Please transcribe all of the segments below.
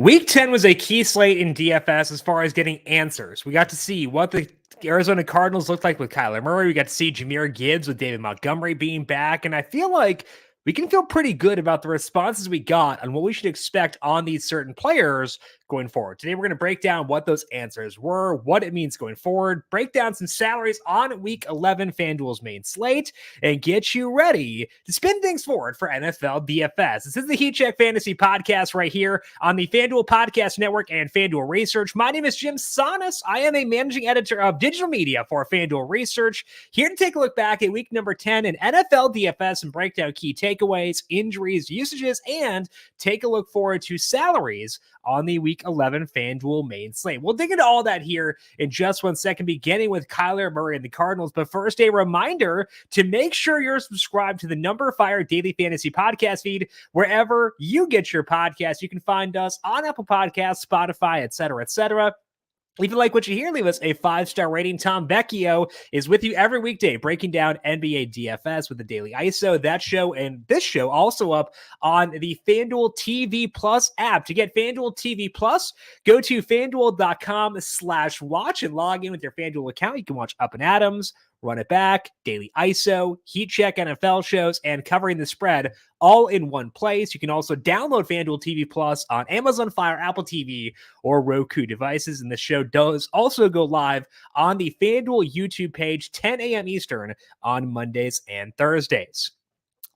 Week 10 was a key slate in DFS as far as getting answers. We got to see what the Arizona Cardinals looked like with Kyler Murray. We got to see Jahmyr Gibbs with David Montgomery being back. And I feel like we can feel pretty good about the responses we got on what we should expect on these certain players going forward. Today, we're going to break down what those answers were, what it means going forward, break down some salaries on Week 11 FanDuel's main slate, and get you ready to spin things forward for NFL DFS. This is the Heat Check Fantasy Podcast right here on the FanDuel Podcast Network and FanDuel Research. My name is Jim Sanas. I am a managing editor of digital media for FanDuel Research, here to take a look back at week number 10 in NFL DFS and break down key takeaways, injuries, usages, and take a look forward to salaries on the Week 11 FanDuel main slate. We'll dig into all that here in just 1 second, beginning with Kyler Murray and the Cardinals. But first, a reminder to make sure you're subscribed to the numberFire Daily Fantasy Podcast feed wherever you get your podcasts. You can find us on Apple Podcasts, Spotify, etc., etc. If you like what you hear, leave us a 5-star rating. Tom Vecchio is with you every weekday, breaking down NBA DFS with the Daily ISO. That show and this show also up on the FanDuel TV Plus app. To get FanDuel TV Plus, go to FanDuel.com/watch and log in with your FanDuel account. You can watch Up and Adams, Run It Back, Daily ISO, Heat Check NFL shows, and Covering the Spread all in one place. You can also download FanDuel TV Plus on Amazon Fire, Apple TV, or Roku devices. And the show does also go live on the FanDuel YouTube page, 10 a.m. Eastern on Mondays and Thursdays.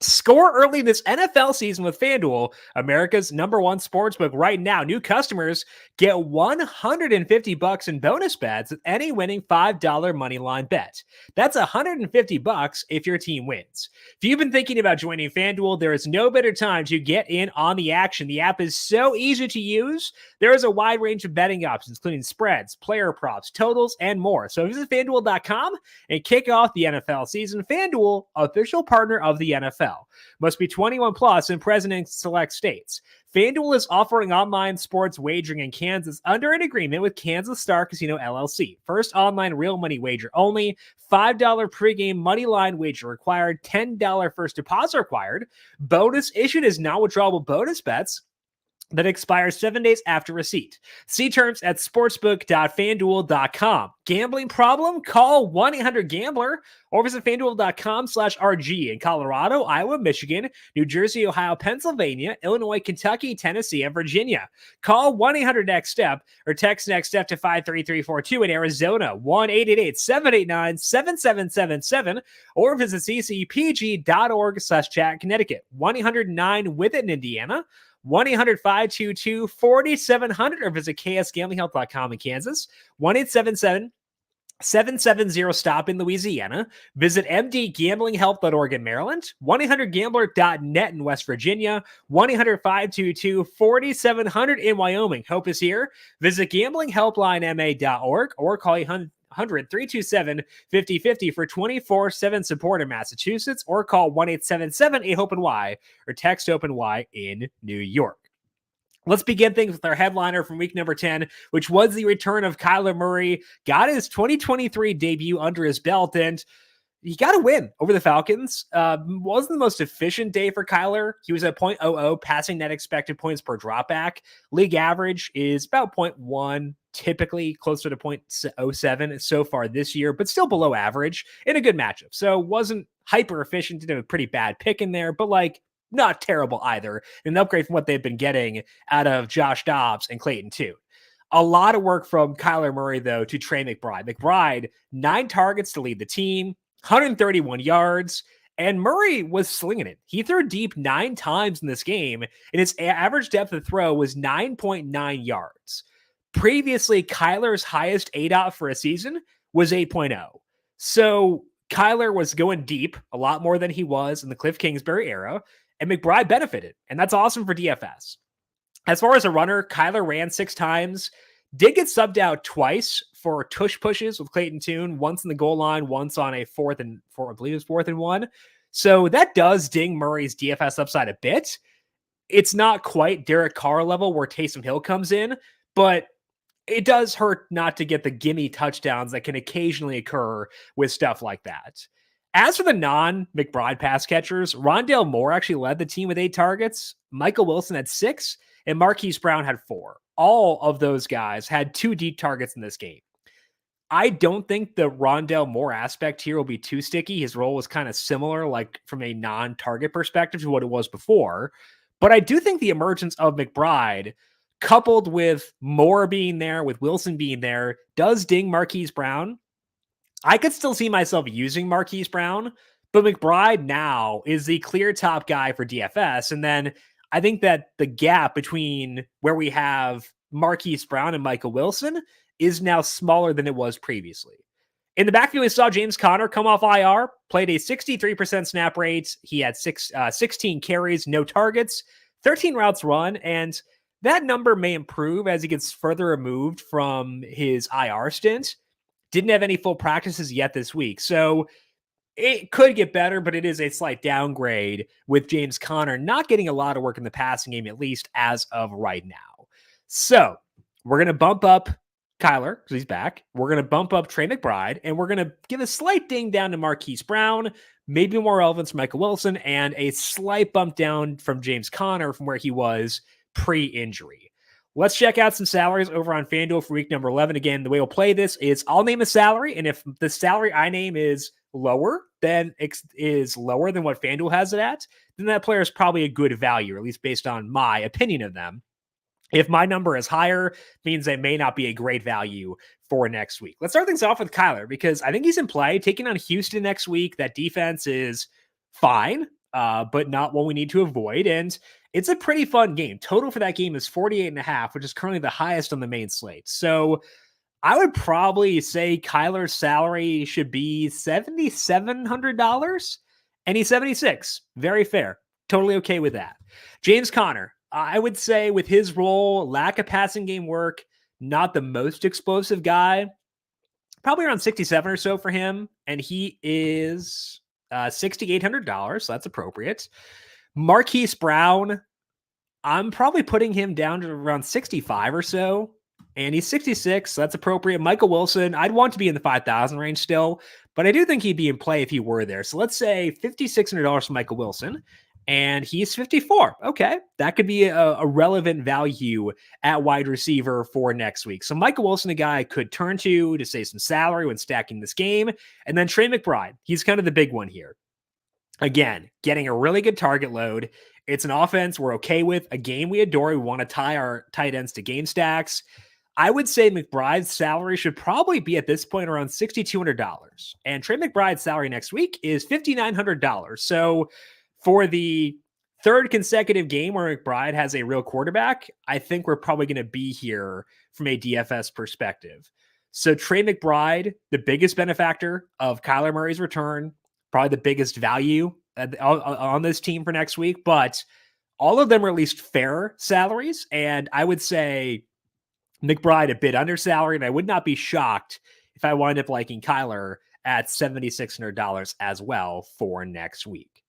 Score early this NFL season with FanDuel, America's #1 sportsbook. Right now, new customers get $150 in bonus bets with any winning $5 moneyline bet. That's $150 if your team wins. If you've been thinking about joining FanDuel, there is no better time to get in on the action. The app is so easy to use. There is a wide range of betting options, including spreads, player props, totals, and more. So visit FanDuel.com and kick off the NFL season. FanDuel, official partner of the NFL. Must be 21 plus and present in select states. FanDuel is offering online sports wagering in Kansas under an agreement with Kansas Star Casino LLC. First online real money wager only. $5 pregame money line wager required. $10 first deposit required. Bonus issued as non-withdrawable bonus bets that expires 7 days after receipt. See terms at sportsbook.fanduel.com. Gambling problem? Call 1-800-GAMBLER or visit fanduel.com/RG in Colorado, Iowa, Michigan, New Jersey, Ohio, Pennsylvania, Illinois, Kentucky, Tennessee, and Virginia. Call 1-800-NEXT-STEP or text NEXT STEP to 53342 in Arizona, 1-888-789-7777, or visit ccpg.org/chat Connecticut, 1-800-9-WITH-IT in Indiana, 1-800-522-4700 or visit ksgamblinghelp.com in Kansas, 1-877-770-STOP in Louisiana. Visit mdgamblinghelp.org in Maryland, 1-800-GAMBLER.net in West Virginia, 1-800-522-4700 in Wyoming. Hope is here. Visit gamblinghelplinema.org or call 100-327-5050 for 24/7 support in Massachusetts, or call 1-877-8-HOPE-NY or text OPEN-Y in New York. Let's begin things with our headliner from week number 10, which was the return of Kyler Murray. Got his 2023 debut under his belt, and he got a win over the Falcons. Wasn't the most efficient day for Kyler. He was at 0.00 passing net expected points per dropback. League average is about 0.1, typically closer to 0.07 so far this year, but still below average in a good matchup. So wasn't hyper efficient, did a pretty bad pick in there, but not terrible either. An upgrade from what they've been getting out of Josh Dobbs and Clayton too. A lot of work from Kyler Murray, though, to Trey McBride. McBride, 9 targets to lead the team, 131 yards, and Murray was slinging it. He threw deep 9 times in this game, and his average depth of throw was 9.9 yards. Previously, Kyler's highest ADOT for a season was 8.0. So Kyler was going deep a lot more than he was in the Cliff Kingsbury era, and McBride benefited, and that's awesome for DFS. As far as a runner, Kyler ran 6 times, did get subbed out twice for tush pushes with Clayton Tune, once in the goal line, once on a 4th and 1. So that does ding Murray's DFS upside a bit. It's not quite Derek Carr level where Taysom Hill comes in, but it does hurt not to get the gimme touchdowns that can occasionally occur with stuff like that. As for the non-McBride pass catchers, Rondale Moore actually led the team with 8 targets. Michael Wilson had 6, and Marquise Brown had 4. All of those guys had 2 deep targets in this game. I don't think the Rondale Moore aspect here will be too sticky. His role was kind of similar, like from a non-target perspective to what it was before. But I do think the emergence of McBride, coupled with Moore being there, with Wilson being there, does ding Marquise Brown. I could still see myself using Marquise Brown, but McBride now is the clear top guy for DFS. And then I think that the gap between where we have Marquise Brown and Michael Wilson is now smaller than it was previously. In the backfield, we saw James Conner come off IR, played a 63% snap rate. He had 16 carries, no targets, 13 routes run, and that number may improve as he gets further removed from his IR stint. Didn't have any full practices yet this week, so it could get better, but it is a slight downgrade with James Conner not getting a lot of work in the passing game, at least as of right now. So we're going to bump up Kyler, because he's back. We're going to bump up Trey McBride, and we're going to give a slight ding down to Marquise Brown, maybe more relevance to Michael Wilson, and a slight bump down from James Conner from where he was pre-injury. Let's check out some salaries over on FanDuel for week number 11. Again, the way we'll play this is I'll name a salary, and if the salary I name is lower than what FanDuel has it at, then that player is probably a good value, or at least based on my opinion of them. If my number is higher, means they may not be a great value for next week. Let's start things off with Kyler, because I think he's in play. Taking on Houston next week, that defense is fine, but not what we need to avoid. And it's a pretty fun game. Total for that game is 48.5, which is currently the highest on the main slate. So I would probably say Kyler's salary should be $7,700, and he's 76. Very fair. Totally okay with that. James Conner, I would say with his role, lack of passing game work, not the most explosive guy, probably around 67 or so for him. And he is $6,800. So that's appropriate. Marquise Brown, I'm probably putting him down to around 65 or so. And he's 66. So that's appropriate. Michael Wilson, I'd want to be in the 5,000 range still, but I do think he'd be in play if he were there. So let's say $5,600 for Michael Wilson. And he's 54. Okay, that could be a relevant value at wide receiver for next week. So Michael Wilson, a guy I could turn to save some salary when stacking this game. And then Trey McBride, he's kind of the big one here. Again, getting a really good target load. It's an offense we're okay with, a game we adore. We want to tie our tight ends to game stacks. I would say McBride's salary should probably be at this point around $6,200. And Trey McBride's salary next week is $5,900. So for the third consecutive game where McBride has a real quarterback, I think we're probably going to be here from a DFS perspective. So Trey McBride, the biggest benefactor of Kyler Murray's return, probably the biggest value on this team for next week, but all of them are at least fair salaries. And I would say McBride a bit under salary, and I would not be shocked if I wind up liking Kyler at $7,600 as well for next week.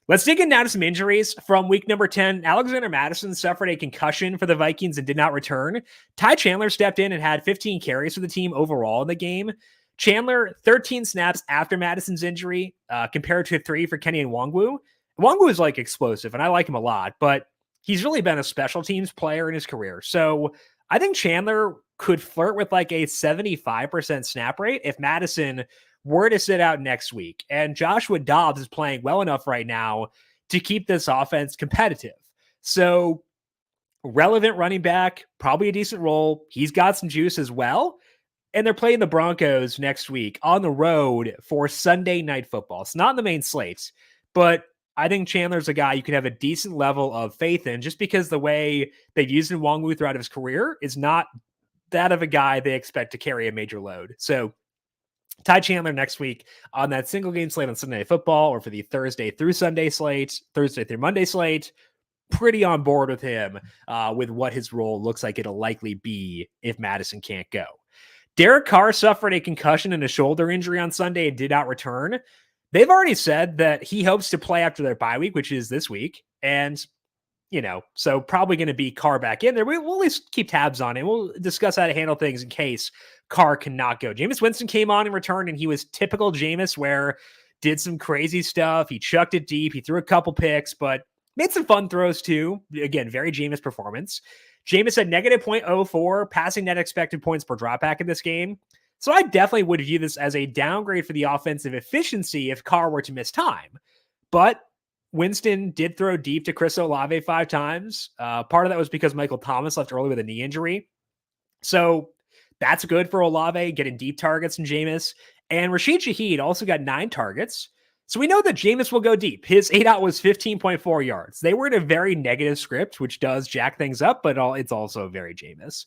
Let's dig in now to some injuries from week number 10. Alexander Mattison suffered a concussion for the Vikings and did not return. Ty Chandler stepped in and had 15 carries for the team overall in the game. Chandler, 13 snaps after Madison's injury, compared to 3 for Kenny Nwangwu. Nwangwu is like explosive, and I like him a lot, but he's really been a special teams player in his career. So I think Chandler could flirt with like a 75% snap rate if Madison were to sit out next week. And Joshua Dobbs is playing well enough right now to keep this offense competitive. So relevant running back, probably a decent role. He's got some juice as well. And they're playing the Broncos next week on the road for Sunday Night Football. It's not in the main slate, but I think Chandler's a guy you could have a decent level of faith in, just because the way they've used Nwangwu throughout his career is not that of a guy they expect to carry a major load. So Ty Chandler next week on that single game slate on Sunday Night Football, or for the Thursday through Monday slate, pretty on board with him with what his role looks like it'll likely be if Madison can't go. Derek Carr suffered a concussion and a shoulder injury on Sunday and did not return. They've already said that he hopes to play after their bye week, which is this week. And, so probably going to be Carr back in there. We'll at least keep tabs on it. We'll discuss how to handle things in case Carr cannot go. Jameis Winston came on and returned, and he was typical Jameis, where did some crazy stuff. He chucked it deep. He threw a couple picks, but made some fun throws too. Again, very Jameis performance. Jameis had negative 0.04 passing net expected points per dropback in this game. So I definitely would view this as a downgrade for the offensive efficiency if Carr were to miss time. But Winston did throw deep to Chris Olave 5 times. Part of that was because Michael Thomas left early with a knee injury. So that's good for Olave, getting deep targets from Jameis. And Rashid Shaheed also got 9 targets. So we know that Jameis will go deep. His 8 out was 15.4 yards. They were in a very negative script, which does jack things up, but it's also very Jameis.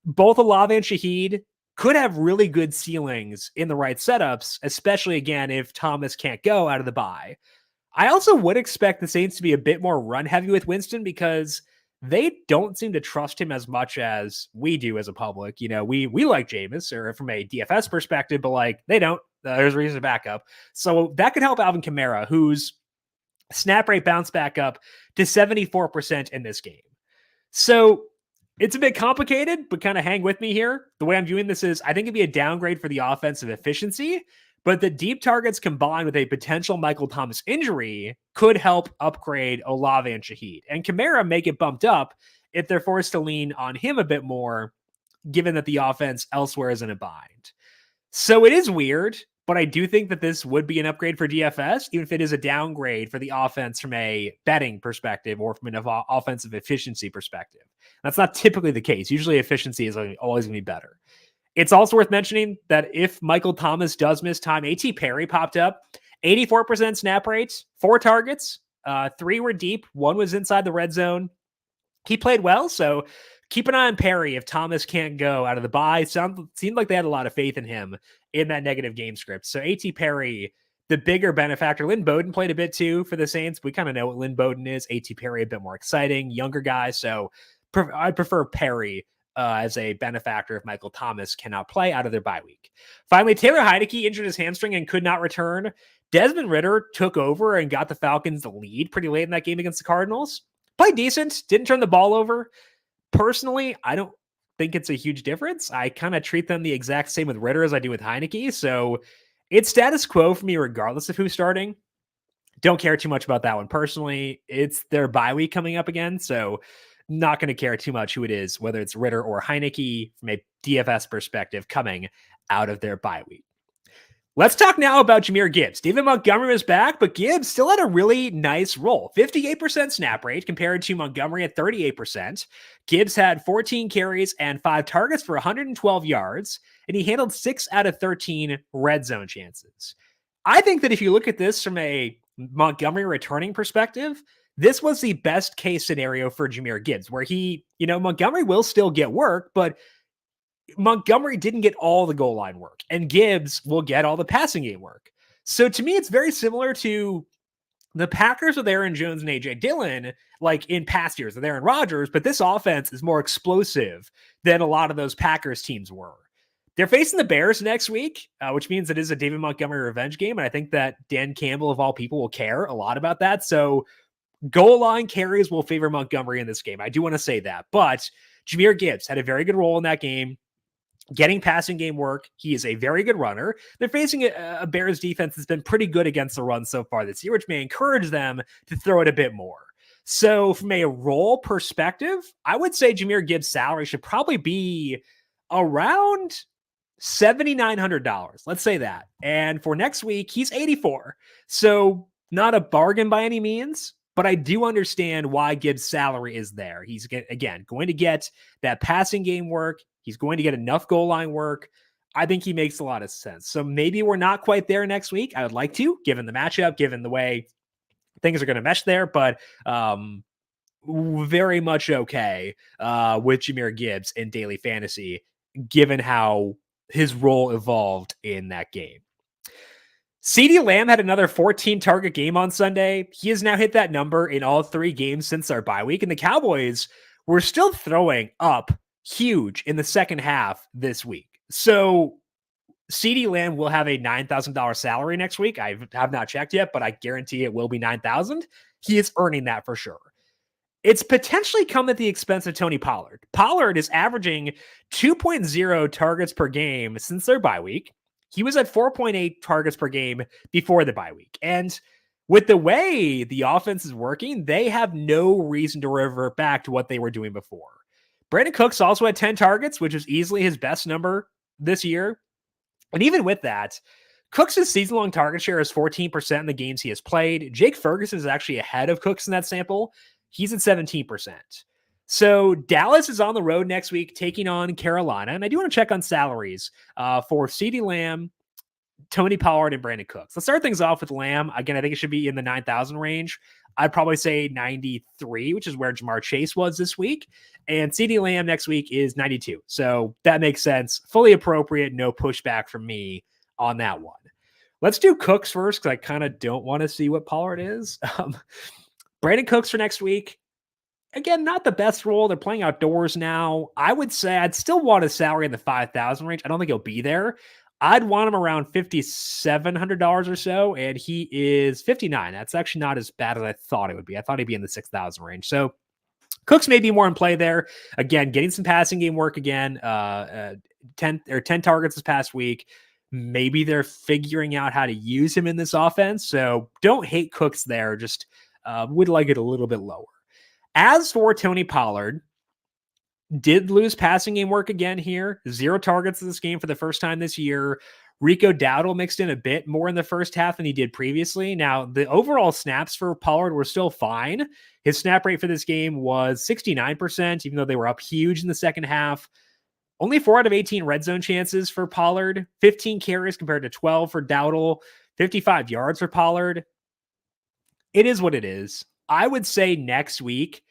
Both Olave and Shaheed could have really good ceilings in the right setups, especially, again, if Thomas can't go out of the bye. I also would expect the Saints to be a bit more run-heavy with Winston because they don't seem to trust him as much as we do as a public. You know, we like Jameis, or from a DFS perspective, but like they don't. There's a reason to back up. So that could help Alvin Kamara, whose snap rate bounced back up to 74% in this game. So it's a bit complicated, but kind of hang with me here. The way I'm viewing this is I think it'd be a downgrade for the offensive efficiency, but the deep targets combined with a potential Michael Thomas injury could help upgrade Olave and Shaheed. And Kamara may get bumped up if they're forced to lean on him a bit more, given that the offense elsewhere is in a bind. So it is weird, but I do think that this would be an upgrade for DFS, even if it is a downgrade for the offense from a betting perspective or from an offensive efficiency perspective. That's not typically the case. Usually efficiency is always going to be better. It's also worth mentioning that if Michael Thomas does miss time, A.T. Perry popped up, 84% snap rates, 4 targets, 3 were deep, 1 was inside the red zone. He played well, so keep an eye on Perry if Thomas can't go out of the bye. Seemed like they had a lot of faith in him in that negative game script. So A.T. Perry, the bigger benefactor. Lynn Bowden played a bit too for the Saints. We kind of know what Lynn Bowden is. A.T. Perry a bit more exciting, younger guy. So I prefer Perry as a benefactor if Michael Thomas cannot play out of their bye week. Finally, Taylor Heinicke injured his hamstring and could not return. Desmond Ridder took over and got the Falcons the lead pretty late in that game against the Cardinals. Played decent, didn't turn the ball over. Personally, I don't think it's a huge difference. I kind of treat them the exact same with Ridder as I do with Heinicke. So it's status quo for me regardless of who's starting. Don't care too much about that one personally. It's their bye week coming up again, so not going to care too much who it is, whether it's Ridder or Heinicke from a DFS perspective coming out of their bye week. Let's talk now about Jahmyr Gibbs. David Montgomery was back, but Gibbs still had a really nice role. 58% snap rate compared to Montgomery at 38%. Gibbs had 14 carries and 5 targets for 112 yards, and he handled 6 out of 13 red zone chances. I think that if you look at this from a Montgomery returning perspective, this was the best case scenario for Jahmyr Gibbs, where Montgomery will still get work, but Montgomery didn't get all the goal line work, and Gibbs will get all the passing game work. So to me, it's very similar to the Packers with Aaron Jones and A.J. Dillon, like in past years with Aaron Rodgers, but this offense is more explosive than a lot of those Packers teams were. They're facing the Bears next week, which means it is a David Montgomery revenge game, and I think that Dan Campbell, of all people, will care a lot about that. So goal line carries will favor Montgomery in this game. I do want to say that, but Jahmyr Gibbs had a very good role in that game, getting passing game work. He is a very good runner. They're facing a Bears defense that's been pretty good against the run so far this year, which may encourage them to throw it a bit more. So from a role perspective, I would say Jahmyr Gibbs' salary should probably be around $7,900. Let's say that. And for next week, he's 84. So not a bargain by any means, but I do understand why Gibbs' salary is there. He's, again, going to get that passing game work. He's going to get enough goal line work. I think he makes a lot of sense. So maybe we're not quite there next week. I would like to, given the matchup, given the way things are going to mesh there, but very much okay with Jahmyr Gibbs in daily fantasy, given how his role evolved in that game. CeeDee Lamb had another 14 target game on Sunday. He has now hit that number in all 3 games since our bye week, and the Cowboys were still throwing up huge in the second half this week. So CeeDee Lamb will have a $9,000 salary next week. I have not checked yet, but I guarantee it will be $9,000. He is earning that for sure. It's potentially come at the expense of Tony Pollard. Pollard is averaging 2.0 targets per game since their bye week. He was at 4.8 targets per game before the bye week. And with the way the offense is working, they have no reason to revert back to what they were doing before. Brandon Cooks also had 10 targets, which is easily his best number this year. And even with that, Cooks' season-long target share is 14% in the games he has played. Jake Ferguson is actually ahead of Cooks in that sample. He's at 17%. So Dallas is on the road next week taking on Carolina. And I do want to check on salaries for CeeDee Lamb, Tony Pollard, and Brandon Cooks. Let's start things off with Lamb. Again, I think it should be in the 9,000 range. I'd probably say 93, which is where Ja'Marr Chase was this week. And CeeDee Lamb next week is 92. So that makes sense. Fully appropriate. No pushback from me on that one. Let's do Cooks first because I kind of don't want to see what Pollard is. Brandon Cooks for next week. Again, not the best role. They're playing outdoors now. I would say I'd still want a salary in the 5,000 range. I don't think he'll be there. I'd want him around $5,700 or so, and he is 59. That's actually not as bad as I thought it would be. I thought he'd be in the 6,000 range. So Cooks may be more in play there. Again, getting some passing game work again. 10 targets this past week. Maybe they're figuring out how to use him in this offense. So don't hate Cooks there. Just would like it a little bit lower. As for Tony Pollard, did lose passing game work again here. 0 targets in this game for the first time this year. Rico Dowdle mixed in a bit more in the first half than he did previously. Now, the overall snaps for Pollard were still fine. His snap rate for this game was 69%, even though they were up huge in the second half. Only 4 out of 18 red zone chances for Pollard. 15 carries compared to 12 for Dowdle. 55 yards for Pollard. It is what it is. I would say next week,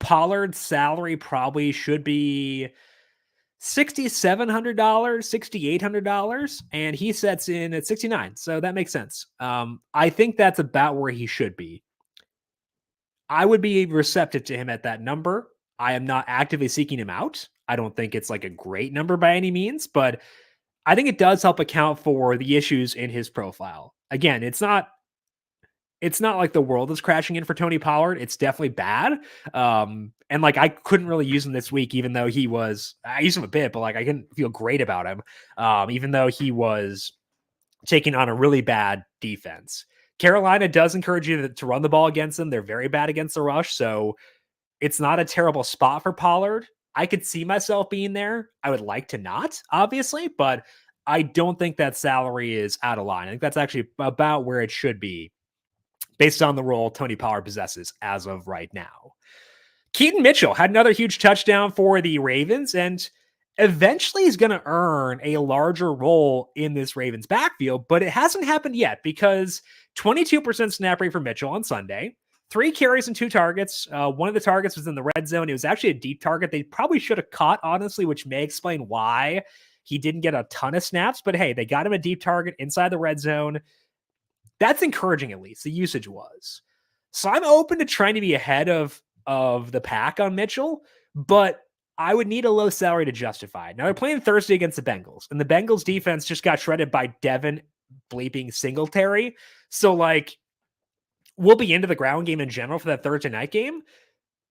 Pollard's salary probably should be $6,700, $6,800, and he sets in at 69. So that makes sense. I think that's about where he should be. I would be receptive to him at that number. I am not actively seeking him out. I don't think it's like a great number by any means, but I think it does help account for the issues in his profile. Again, it's not like the world is crashing in for Tony Pollard. It's definitely bad. And like, I couldn't really use him this week, even though I used him a bit, but like, I couldn't feel great about him. Even though he was taking on a really bad defense. Carolina does encourage you to run the ball against them. They're very bad against the rush. So it's not a terrible spot for Pollard. I could see myself being there. I would like to not, obviously, but I don't think that salary is out of line. I think that's actually about where it should be based on the role Tony Pollard possesses as of right now. Keaton Mitchell had another huge touchdown for the Ravens, and eventually he's going to earn a larger role in this Ravens backfield, but it hasn't happened yet because 22% snap rate for Mitchell on Sunday, 3 carries and 2 targets. One of the targets was in the red zone. It was actually a deep target they probably should have caught, honestly, which may explain why he didn't get a ton of snaps, but hey, they got him a deep target inside the red zone. That's encouraging, at least the usage was. So I'm open to trying to be ahead of the pack on Mitchell, but I would need a low salary to justify it. Now they're playing Thursday against the Bengals, and the Bengals defense just got shredded by Devin bleeping Singletary. So like, we'll be into the ground game in general for that Thursday night game,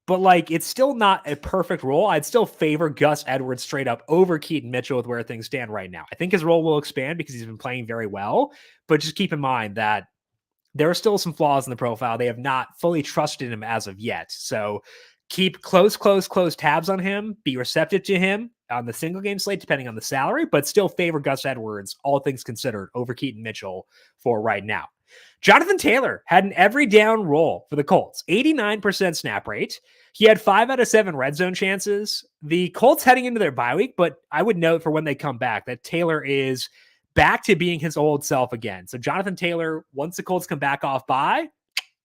but like, it's still not a perfect role. I'd still favor Gus Edwards straight up over Keaton Mitchell with where things stand right now. I think his role will expand because he's been playing very well, but just keep in mind that there are still some flaws in the profile. They have not fully trusted him as of yet. So keep close tabs on him, be receptive to him on the single game slate, depending on the salary, but still favor Gus Edwards, all things considered, over Keaton Mitchell for right now. Jonathan Taylor had an every down role for the Colts, 89% snap rate. He had 5 out of 7 red zone chances. The Colts heading into their bye week, but I would note for when they come back that Taylor is back to being his old self again. So Jonathan Taylor, once the Colts come back off bye,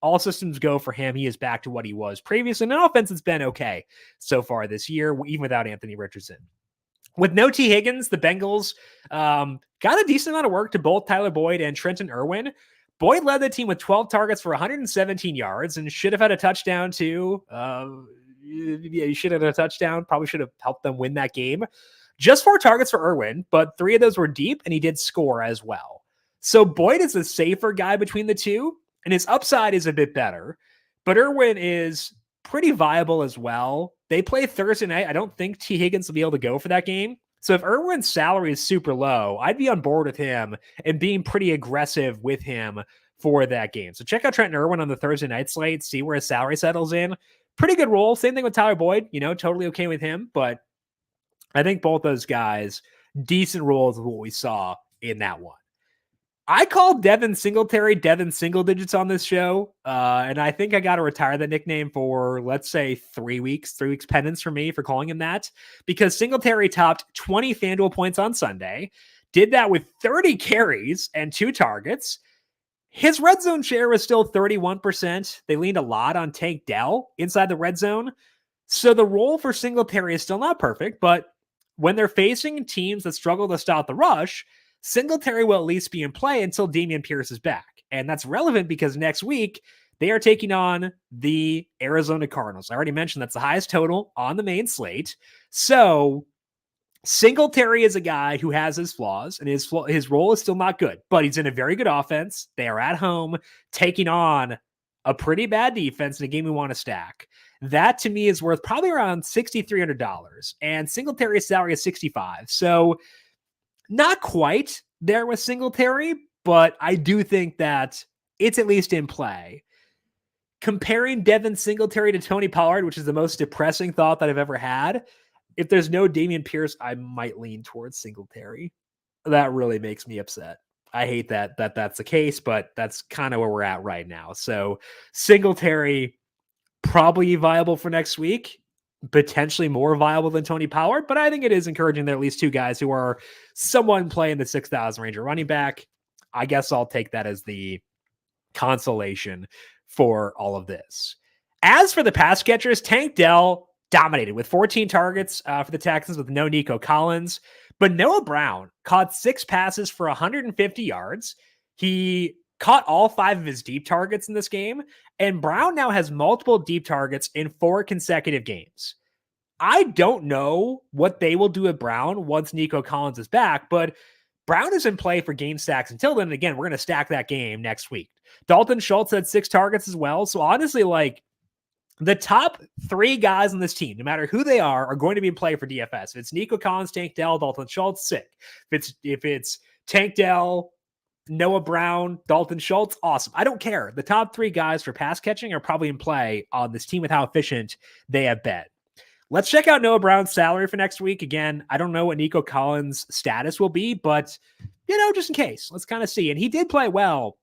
all systems go for him. He is back to what he was previously. And offense has been okay so far this year, even without Anthony Richardson. With no T. Higgins, the Bengals got a decent amount of work to both Tyler Boyd and Trenton Irwin. Boyd led the team with 12 targets for 117 yards and should have had a touchdown too. He should have had a touchdown. Probably should have helped them win that game. Just 4 targets for Irwin, but 3 of those were deep, and he did score as well. So Boyd is a safer guy between the two, and his upside is a bit better. But Irwin is pretty viable as well. They play Thursday night. I don't think T. Higgins will be able to go for that game. So if Irwin's salary is super low, I'd be on board with him and being pretty aggressive with him for that game. So check out Trenton Irwin on the Thursday night slate, see where his salary settles in. Pretty good role. Same thing with Tyler Boyd, totally okay with him. But I think both those guys, decent roles of what we saw in that one. I called Devin Singletary Devin single digits on this show. And I think I got to retire that nickname for, let's say, 3 weeks penance for me for calling him that, because Singletary topped 20 FanDuel points on Sunday, did that with 30 carries and 2 targets. His red zone share was still 31%. They leaned a lot on Tank Dell inside the red zone. So the role for Singletary is still not perfect, but when they're facing teams that struggle to stop the rush, Singletary will at least be in play until Dameon Pierce is back. And that's relevant because next week they are taking on the Arizona Cardinals. I already mentioned that's the highest total on the main slate. So Singletary is a guy who has his flaws, and his role is still not good, but he's in a very good offense. They are at home taking on a pretty bad defense in a game we want to stack. That to me is worth probably around $6,300, and Singletary's salary is $65. So not quite there with Singletary, but I do think that it's at least in play. Comparing Devin Singletary to Tony Pollard, which is the most depressing thought that I've ever had, if there's no Dameon Pierce, I might lean towards Singletary. That really makes me upset. I hate that that's the case, but that's kind of where we're at right now. So Singletary probably viable for next week, potentially more viable than Tony Pollard, but I think it is encouraging that at least 2 guys who are somewhat playing the 6,000 range are running back. I guess I'll take that as the consolation for all of this. As for the pass catchers, Tank Dell dominated with 14 targets for the Texans with no Nico Collins, but Noah Brown caught 6 passes for 150 yards. He caught all 5 of his deep targets in this game, and Brown now has multiple deep targets in 4 consecutive games. I don't know what they will do with Brown once Nico Collins is back, but Brown is in play for game stacks until then. Again, we're going to stack that game next week. Dalton Schultz had 6 targets as well. So honestly, the top 3 guys on this team, no matter who they are going to be in play for DFS. If it's Nico Collins, Tank Dell, Dalton Schultz, sick. If it's Tank Dell, Noah Brown, Dalton Schultz, awesome. I don't care. The top 3 guys for pass catching are probably in play on this team with how efficient they have been. Let's check out Noah Brown's salary for next week. Again, I don't know what Nico Collins' status will be, but, just in case, let's kind of see. And he did play well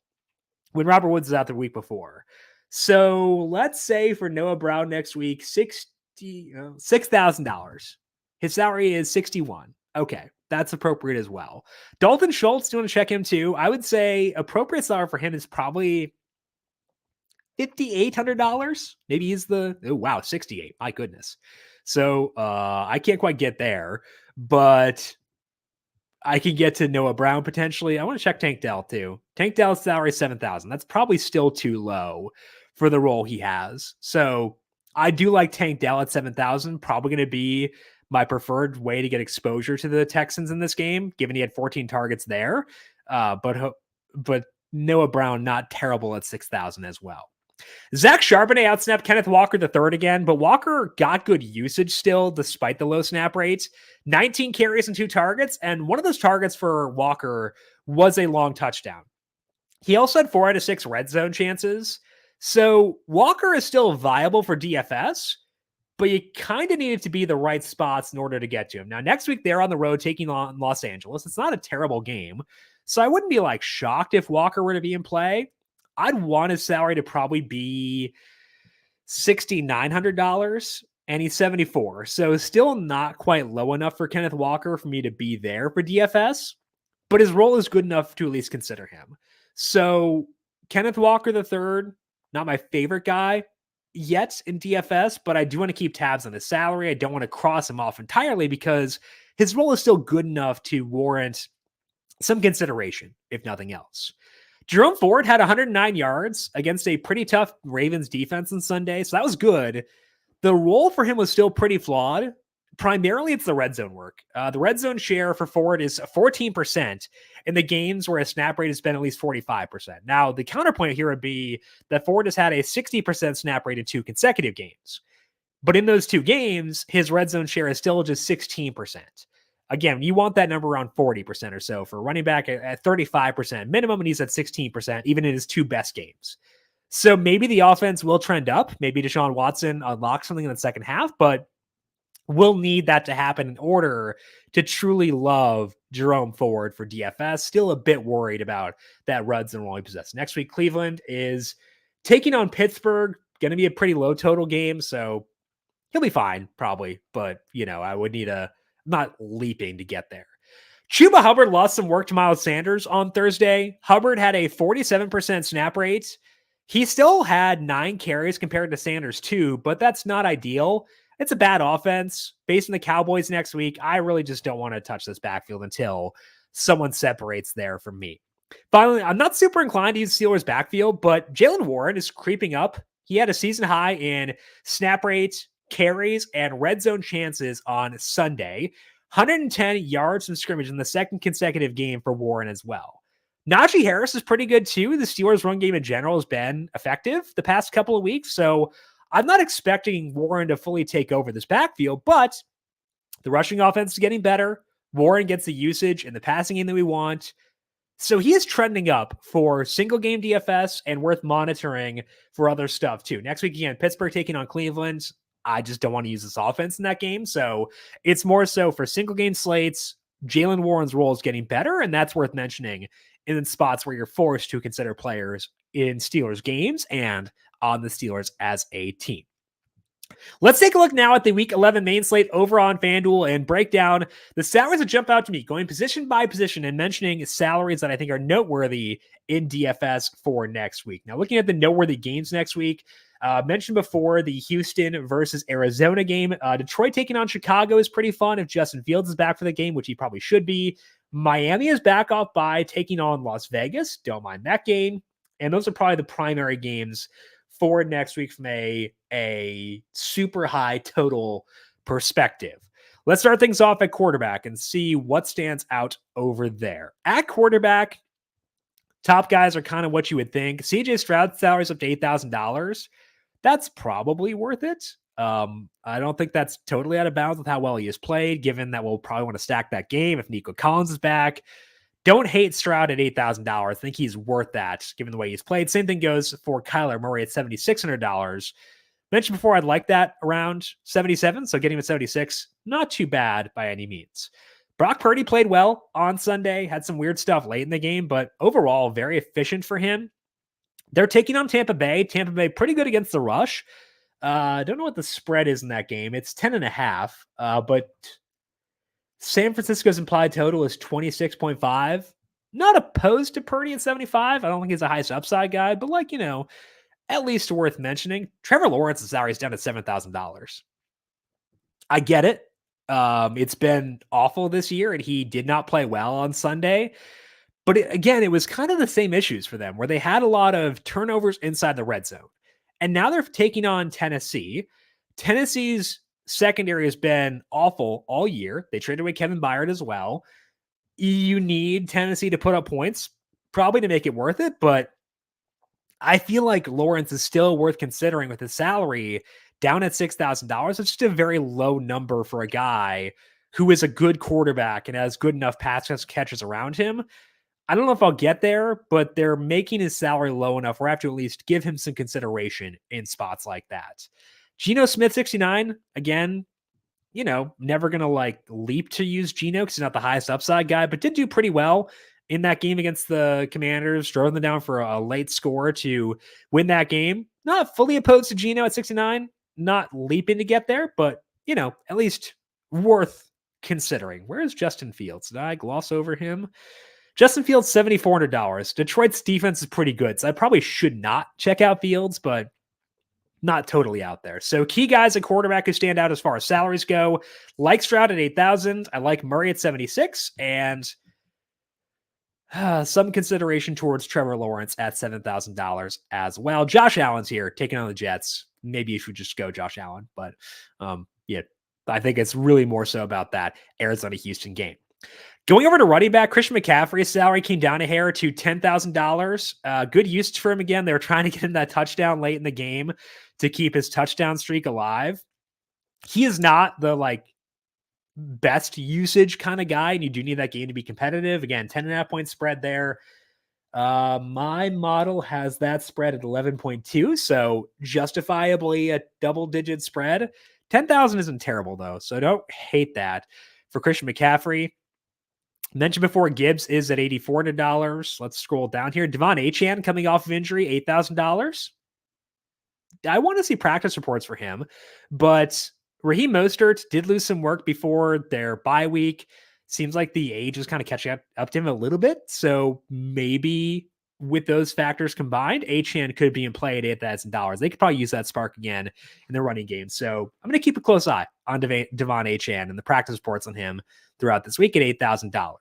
when Robert Woods was out the week before. So let's say for Noah Brown next week, $6,000. His salary is $61. Okay, that's appropriate as well. Dalton Schultz, do you want to check him too? I would say appropriate salary for him is probably $5,800. Maybe he's 68. My goodness. So I can't quite get there, but I can get to Noah Brown potentially. I want to check Tank Dell too. Tank Dell's salary is $7,000. That's probably still too low for the role he has. So I do like Tank Dell at $7,000. Probably going to be my preferred way to get exposure to the Texans in this game, given he had 14 targets there. But Noah Brown, not terrible at $6,000 as well. Zach Charbonnet outsnapped Kenneth Walker III again, but Walker got good usage still despite the low snap rates. 19 carries and 2 targets, and one of those targets for Walker was a long touchdown. He also had 4 out of 6 red zone chances. So Walker is still viable for DFS, but you kind of need it to be the right spots in order to get to him. Now, next week, they're on the road taking on Los Angeles. It's not a terrible game, so I wouldn't be shocked if Walker were to be in play. I'd want his salary to probably be $6,900, and he's 74. So still not quite low enough for Kenneth Walker for me to be there for DFS, but his role is good enough to at least consider him. So Kenneth Walker III, not my favorite guy yet in DFS, but I do want to keep tabs on his salary. I don't want to cross him off entirely because his role is still good enough to warrant some consideration, if nothing else. Jerome Ford had 109 yards against a pretty tough Ravens defense on Sunday, so that was good. The role for him was still pretty flawed. Primarily, it's the red zone work. The red zone share for Ford is 14% in the games where a snap rate has been at least 45%. Now, the counterpoint here would be that Ford has had a 60% snap rate in 2 consecutive games. But in those 2 games, his red zone share is still just 16%. Again, you want that number around 40% or so for running back at 35% minimum, and he's at 16%, even in his 2 best games. So maybe the offense will trend up. Maybe Deshaun Watson unlocks something in the second half, but we'll need that to happen in order to truly love Jerome Ford for DFS. Still a bit worried about that red zone role he possesses. Next week, Cleveland is taking on Pittsburgh. Going to be a pretty low total game, so he'll be fine, probably. But, I would need not leaping to get there. Chuba Hubbard lost some work to Miles Sanders on Thursday. Hubbard had a 47% snap rate. He still had 9 carries compared to Sanders 2, but that's not ideal. It's a bad offense. Facing the Cowboys next week, I really just don't want to touch this backfield until someone separates there from me. Finally, I'm not super inclined to use Steelers backfield, but Jaylen Warren is creeping up. He had a season high in snap rate, carries, and red zone chances on Sunday. 110 yards from scrimmage in the second consecutive game for Warren as well. Najee Harris is pretty good too. The Steelers run game in general has been effective the past couple of weeks, so I'm not expecting Warren to fully take over this backfield, but the rushing offense is getting better. Warren gets the usage in the passing game that we want. So he is trending up for single game DFS and worth monitoring for other stuff too. Next week, again, Pittsburgh taking on Cleveland. I just don't want to use this offense in that game. So it's more so for single game slates. Jaylen Warren's role is getting better, and that's worth mentioning in spots where you're forced to consider players in Steelers games and on the Steelers as a team. Let's take a look now at the Week 11 main slate over on FanDuel and break down the salaries that jump out to me, going position by position and mentioning salaries that I think are noteworthy in DFS for next week. Now, looking at the noteworthy games next week, mentioned before the Houston versus Arizona game. Detroit taking on Chicago is pretty fun if Justin Fields is back for the game, which he probably should be. Miami is back off by taking on Las Vegas. Don't mind that game. And those are probably the primary games for next week from a super high total perspective. Let's start things off at quarterback and see what stands out over there. At quarterback, top guys are kind of what you would think. CJ Stroud's salary is up to $8,000. That's probably worth it. I don't think that's totally out of bounds with how well he has played, given that we'll probably want to stack that game if Nico Collins is back. Don't hate Stroud at $8,000. I think he's worth that, given the way he's played. Same thing goes for Kyler Murray at $7,600. Mentioned before, I'd like that around 77, so getting him at 76, not too bad by any means. Brock Purdy played well on Sunday, had some weird stuff late in the game, but overall, very efficient for him. They're taking on Tampa Bay. Tampa Bay pretty good against the rush. I don't know what the spread is in that game. It's 10.5, but San Francisco's implied total is 26.5. Not opposed to Purdy at 75. I don't think he's a highest upside guy, but at least worth mentioning. Trevor Lawrence's salary is down to $7,000. I get it. It's been awful this year, and he did not play well on Sunday. But again, it was kind of the same issues for them, where they had a lot of turnovers inside the red zone. And now they're taking on Tennessee. Tennessee's secondary has been awful all year. They traded away Kevin Byard as well. You need Tennessee to put up points, probably to make it worth it, but I feel like Lawrence is still worth considering with his salary down at $6,000. It's just a very low number for a guy who is a good quarterback and has good enough pass catchers around him. I don't know if I'll get there, but they're making his salary low enough where I have to at least give him some consideration in spots like that. Geno Smith, 69, again, never going to leap to use Geno because he's not the highest upside guy, but did do pretty well in that game against the Commanders, drove them down for a late score to win that game. Not fully opposed to Geno at 69, not leaping to get there, but, at least worth considering. Where's Justin Fields? Did I gloss over him? Justin Fields, $7,400. Detroit's defense is pretty good, so I probably should not check out Fields, but not totally out there. So key guys at quarterback who stand out as far as salaries go. Like Stroud at $8,000. I like Murray at $76,000, and some consideration towards Trevor Lawrence at $7,000 as well. Josh Allen's here taking on the Jets. Maybe you should just go Josh Allen, but I think it's really more so about that Arizona-Houston game. Going over to running back, Christian McCaffrey's salary came down a hair to $10,000. Good use for him again. They were trying to get him that touchdown late in the game to keep his touchdown streak alive. He is not the best usage kind of guy, and you do need that game to be competitive. Again, 10.5 point spread there. My model has that spread at 11.2, so justifiably a double-digit spread. 10,000 isn't terrible, though, so don't hate that. For Christian McCaffrey, mentioned before, Gibbs is at $8,400. Let's scroll down here. Devon Achane coming off of injury, $8,000. I want to see practice reports for him, but Raheem Mostert did lose some work before their bye week. Seems like the age is kind of catching up to him a little bit. So maybe with those factors combined, Achane could be in play at $8,000. They could probably use that spark again in their running game. So I'm going to keep a close eye on Devon Achane and the practice reports on him throughout this week at $8,000.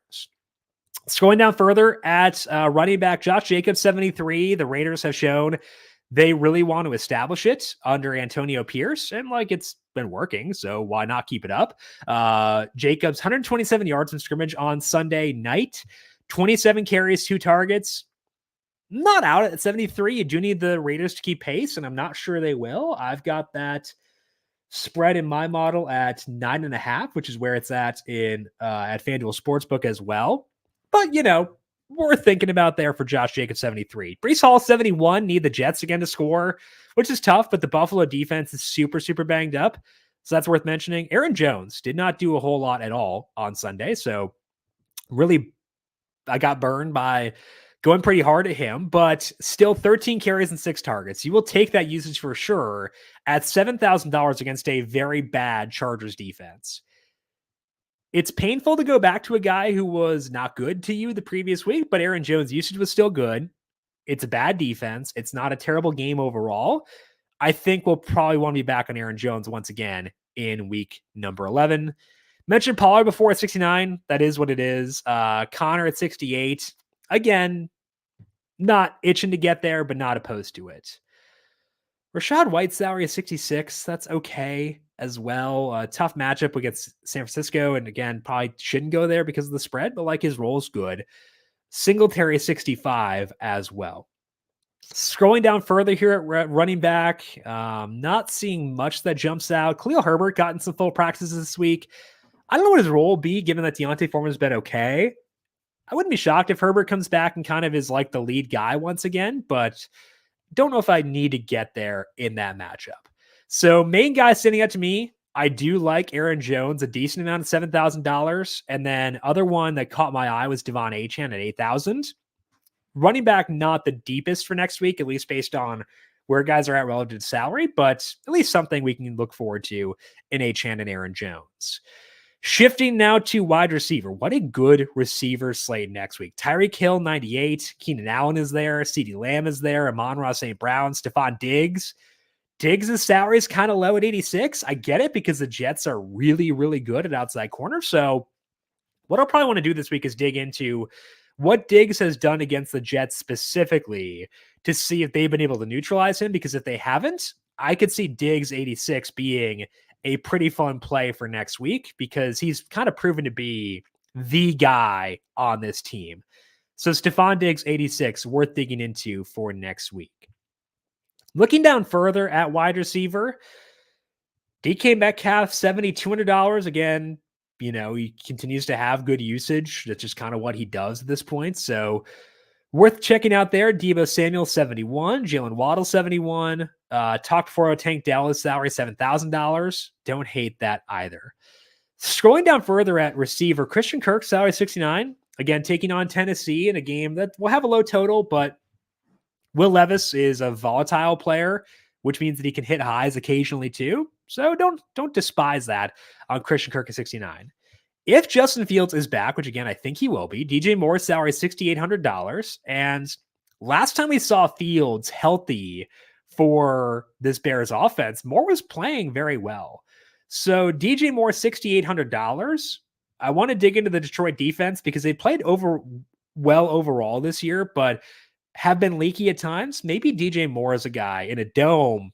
Scrolling down further at running back Josh Jacobs, 73. The Raiders have shown they really want to establish it under Antonio Pierce, and like it's been working, so why not keep it up? Jacobs, 127 yards from scrimmage on Sunday night, 27 carries, 2 targets. Not out at 73. You do need the Raiders to keep pace, and I'm not sure they will. I've got that spread in my model at 9.5, which is where it's at in at FanDuel Sportsbook as well. But worth thinking about there for Josh Jacobs, 73. Breece Hall, 71. Need the Jets again to score, which is tough, but the Buffalo defense is super, super banged up. So that's worth mentioning. Aaron Jones did not do a whole lot at all on Sunday. So really, I got burned by going pretty hard at him, but still 13 carries and 6 targets. You will take that usage for sure at $7,000 against a very bad Chargers defense. It's painful to go back to a guy who was not good to you the previous week, but Aaron Jones' usage was still good. It's a bad defense. It's not a terrible game overall. I think we'll probably want to be back on Aaron Jones once again in week number 11. Mentioned Pollard before at 69. That is what it is. Connor at 68. Again, not itching to get there, but not opposed to it. Rachaad White's salary is 66. That's okay as well. Tough matchup against San Francisco. And again, probably shouldn't go there because of the spread, but like his role is good. Singletary 65 as well. Scrolling down further here at running back, not seeing much that jumps out. Khalil Herbert got in some full practices this week. I don't know what his role will be, given that Deontay Foreman's been okay. I wouldn't be shocked if Herbert comes back and kind of is like the lead guy once again, but don't know if I need to get there in that matchup. So main guy standing out to me, I do like Aaron Jones, a decent amount of $7,000. And then other one that caught my eye was Devon Achane at $8,000. Running back, not the deepest for next week, at least based on where guys are at relative to salary, but at least something we can look forward to in Achane and Aaron Jones. Shifting now to wide receiver. What a good receiver slate next week. Tyreek Hill, 98. Keenan Allen is there. CeeDee Lamb is there. Amon-Ra St. Brown. Stephon Diggs. Diggs' salary is kind of low at 86. I get it because the Jets are really, really good at outside corner. So what I'll probably want to do this week is dig into what Diggs has done against the Jets specifically to see if they've been able to neutralize him. Because if they haven't, I could see Diggs 86 being a pretty fun play for next week because he's kind of proven to be the guy on this team. So Stephon Diggs 86, worth digging into for next week. Looking down further at wide receiver, DK Metcalf, $7,200. Again, he continues to have good usage. That's just kind of what he does at this point. So worth checking out there. Deebo Samuel, 71. Jalen Waddle, 71. Talked before Tank Dell's salary, $7,000. Don't hate that either. Scrolling down further at receiver, Christian Kirk, salary 69. Again, taking on Tennessee in a game that will have a low total, but Will Levis is a volatile player, which means that he can hit highs occasionally too. So don't despise that on Christian Kirk at 69. If Justin Fields is back, which again, I think he will be, DJ Moore's salary is $6,800. And last time we saw Fields healthy for this Bears offense, Moore was playing very well. So DJ Moore, $6,800. I want to dig into the Detroit defense because they played well overall this year, but have been leaky at times. Maybe DJ Moore is a guy in a dome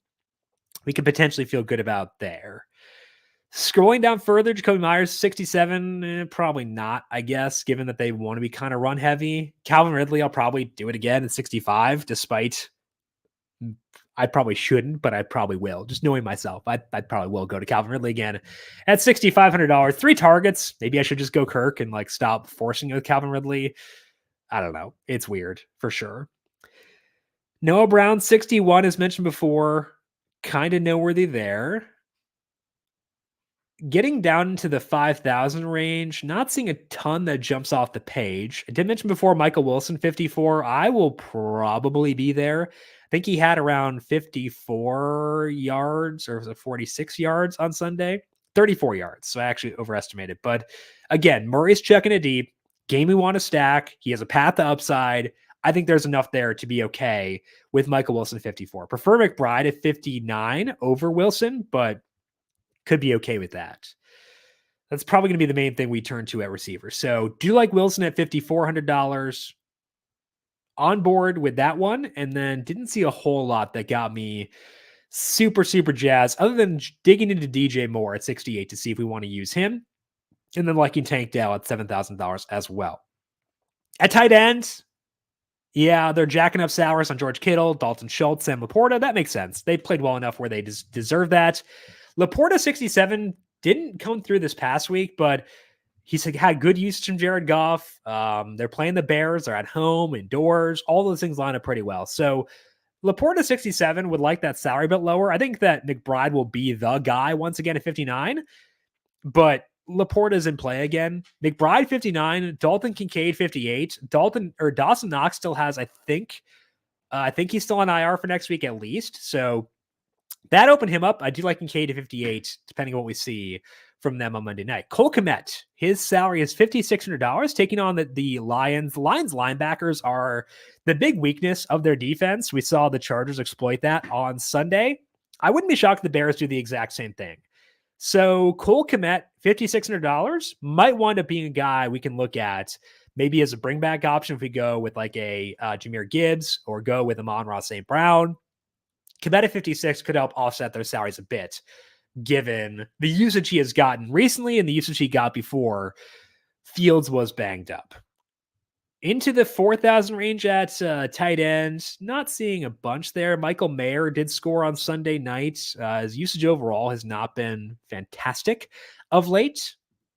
we could potentially feel good about there. Scrolling down further, Jacoby Myers, 67. Probably not, I guess, given that they want to be kind of run heavy. Calvin Ridley, I'll probably do it again at 65, despite I probably shouldn't, but I probably will. Just knowing myself, I probably will go to Calvin Ridley again at $6,500. 3 targets. Maybe I should just go Kirk and like stop forcing it with Calvin Ridley. I don't know. It's weird for sure. Noah Brown, 61, as mentioned before, kind of noteworthy there. Getting down into the 5,000 range, not seeing a ton that jumps off the page. I did mention before Michael Wilson, 54. I will probably be there. I think he had around 54 yards, or was it 46 yards on Sunday? 34 yards. So I actually overestimated. But again, Murray's checking it deep. Game we want to stack. He has a path to upside. I think there's enough there to be okay with Michael Wilson, 54. Prefer McBride at 59 over Wilson, but could be okay with that. That's probably going to be the main thing we turn to at receiver. So do you like Wilson at $5,400? On board with that one, and then didn't see a whole lot that got me super jazzed other than digging into DJ Moore at 68 to see if we want to use him, and then liking Tank Dell at $7,000 as well. At tight end, yeah, they're jacking up salaries on George Kittle, Dalton Schultz, Sam Laporta. That makes sense. They played well enough where they deserve that. Laporta, 67, didn't come through this past week, but he's had good usage from Jared Goff. They're playing the Bears. They're at home, indoors. All those things line up pretty well. So Laporta, 67, would like that salary a bit lower. I think that McBride will be the guy once again at 59, but Laporta's in play again. McBride, 59, Dalton Kincaid, 58. Dawson Knox still has, I think he's still on IR for next week at least. So that opened him up. I do like Kincaid to 58, depending on what we see from them on Monday night. Cole Kmet, his salary is $5,600, taking on the Lions. The Lions linebackers are the big weakness of their defense. We saw the Chargers exploit that on Sunday. I wouldn't be shocked if the Bears do the exact same thing. So Cole Kmet, $5,600, might wind up being a guy we can look at maybe as a bring back option if we go with like a Jahmyr Gibbs or go with Amon-Ra St. Brown. Kmet at 56 could help offset their salaries a bit, given the usage he has gotten recently and the usage he got before Fields was banged up. Into the 4,000 range at tight end, not seeing a bunch there. Michael Mayer did score on Sunday night. His usage overall has not been fantastic of late.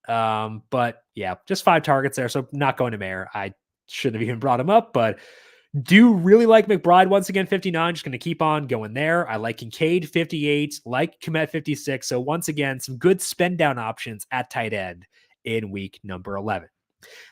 But yeah, just 5 targets there, so not going to Mayer. I shouldn't have even brought him up, but do really like McBride once again, 59. Just going to keep on going there. I like Kincaid, 58. Like Kmet, 56. So once again, some good spend down options at tight end in week number 11.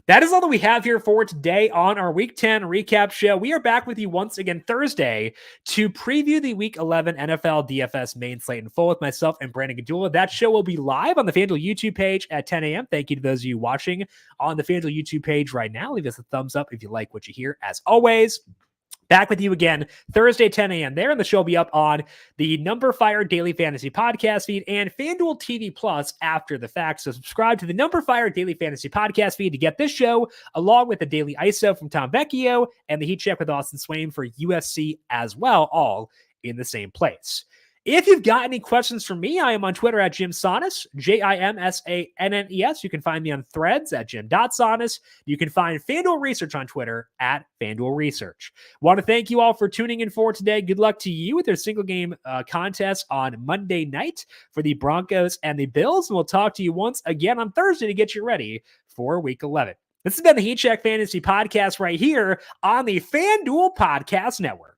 That is all that we have here for today on our Week 10 recap show. We are back with you once again Thursday to preview the Week 11 NFL DFS main slate in full with myself and Brandon Gadula. That show will be live on the FanDuel YouTube page at 10 a.m. Thank you to those of you watching on the FanDuel YouTube page right now. Leave us a thumbs up if you like what you hear. As always, back with you again Thursday, 10 a.m. there, and the show will be up on the numberFire Daily Fantasy Podcast feed and FanDuel TV Plus after the fact. So subscribe to the numberFire Daily Fantasy Podcast feed to get this show, along with the Daily ISO from Tom Vecchio and the Heat Check with Austin Swain for UFC as well, all in the same place. If you've got any questions for me, I am on Twitter at Jim Sannes, JIMSANNES. You can find me on Threads at Jim.Sannes. You can find FanDuel Research on Twitter at FanDuel Research. Want to thank you all for tuning in for today. Good luck to you with your single game contest on Monday night for the Broncos and the Bills. And we'll talk to you once again on Thursday to get you ready for Week 11. This has been the Heat Check Fantasy Podcast right here on the FanDuel Podcast Network.